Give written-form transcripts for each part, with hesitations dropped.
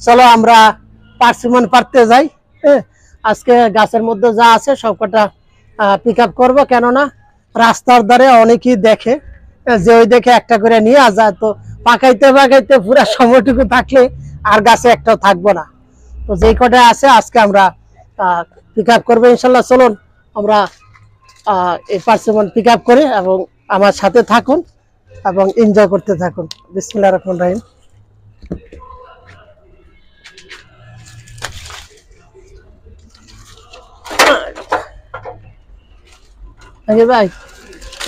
চলো আমরা পার্সিমন পারতে যাই। আজকে গাছের মধ্যে যা আছে সবকটা পিক আপ করবো, কেননা রাস্তার ধারে অনেকেই দেখে যে ওই দেখে একটা করে নিয়ে যায়, তো পাকাইতে পাকাইতে পুরো সময়টুকু থাকলে আর গাছে একটাও থাকবো না। তো যেই কটা আছে আজকে আমরা পিক আপ করবো ইনশাল্লাহ। চলুন আমরা এই পার্সিমন পিক আপ করি এবং আমার সাথে থাকুন এবং এনজয় করতে থাকুন। বিসমিল্লাহির রহমানির রহিম। ভাই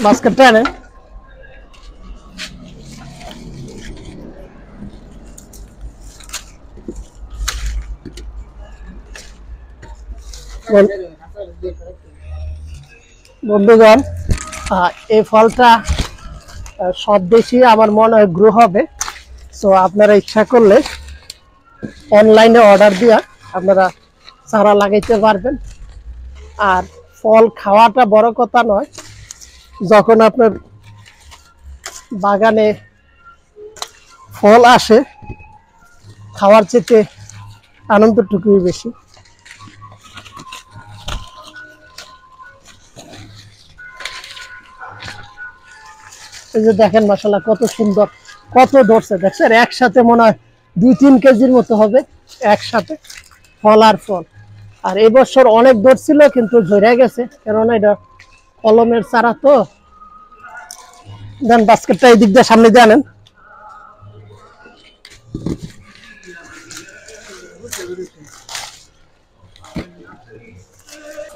বাস্কেটটা আনেন। বন্ধুগণ, এই ফলটা সব দেশই আমার মনে হয় গ্রো হবে। সো আপনারা ইচ্ছা করলে অনলাইনে অর্ডার দিয়া আপনারা চারা লাগাইতে পারবেন। আর ফল খাওয়াটা বড় কথা নয়, যখন আপনার বাগানে ফল আসে খাওয়ার চেয়ে আনন্দটুকুই বেশি। এই যে দেখেন মাশাআল্লাহ কত সুন্দর, কত ধরছে দেখছেন, একসাথে মনে হয় 2-3 কেজির মতো হবে একসাথে ফল আর ফল। আর এবছর অনেক ধরছিল কিন্তু ঝরে গেছে, কেননা এটা কলমের চারা। তো দেন বাস্কেটটা এই দিক দিয়ে সামনে দিয়ে আনেন।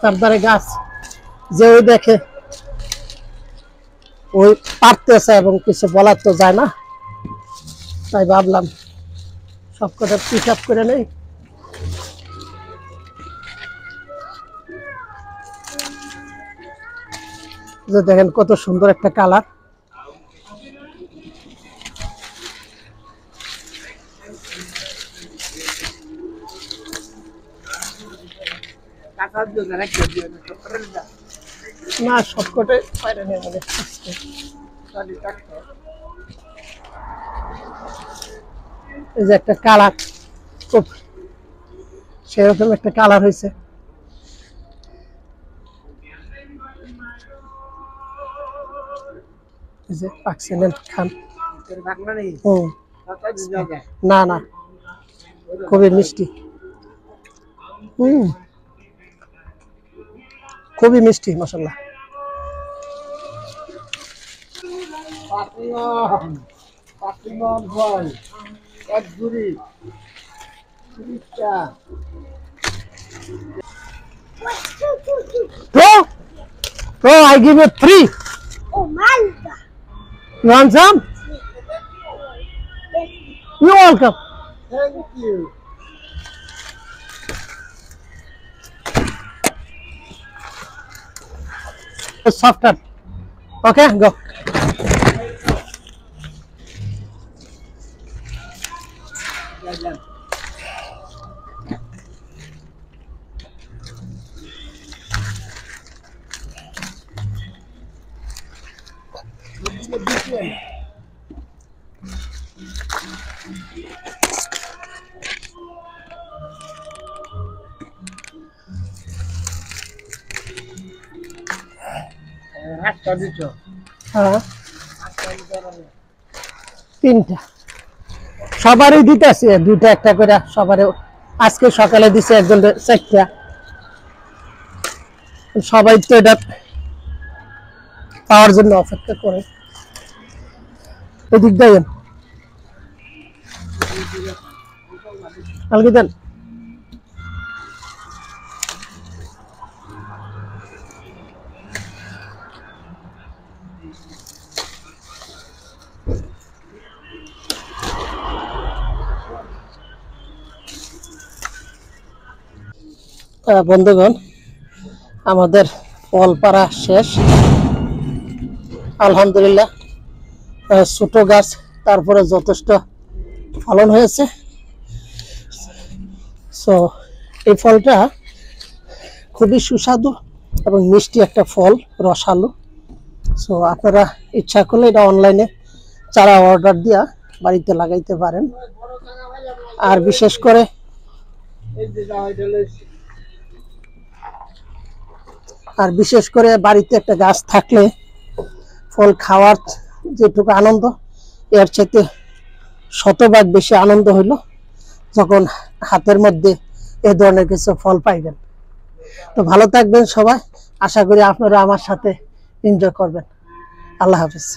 তার ধারে গাছ যে ওই দেখে ওই পারতেছে এবং কিছু বলার তো যায় না, তাই ভাবলাম সব কথা পিক আপ করে নেই। যে দেখেন কত সুন্দর একটা কালার। না সবকটাই পায়রা নিয়ে গেলে এই যে একটা কালার, খুব সেরকম একটা কালার হয়েছে। এই যে পাকছিলেন খান। না না, খুবই মিষ্টি। খুবই মিষ্টি মাশাআল্লাহ। Bro, I give you 3. Oh, Malta. You want some? You're welcome. Thank you. Softer. Okay, go. হ্যাঁ 3টা সবারই দিতেছে, 2টা একটা করে সবারই। আজকে সকালে দিছে একজন 4টা। সবাই তো এটা পাওয়ার জন্য অপেক্ষা করে। এদিক দেন কালকে দেন। বন্ধুগণ, আমাদের ফল পাড়া শেষ আলহামদুলিল্লাহ। ছোট গাছ, তারপরে যথেষ্ট ফলন হয়েছে। সো এই ফলটা খুবই সুস্বাদু এবং মিষ্টি একটা ফল, রসালো। সো আপনারা ইচ্ছা করলে এটা অনলাইনে চারা অর্ডার দিয়া বাড়িতে লাগাইতে পারেন। আর বিশেষ করে বাড়িতে একটা গাছ থাকলে ফল খাওয়ার যেটুকু আনন্দ, এর চাইতে শতভাগ বেশি আনন্দ হইল যখন হাতের মধ্যে এ ধরনের কিছু ফল পাইবেন। তো ভালো থাকবেন সবাই, আশা করি আপনারা আমার সাথে এনজয় করবেন। আল্লাহ হাফেজ।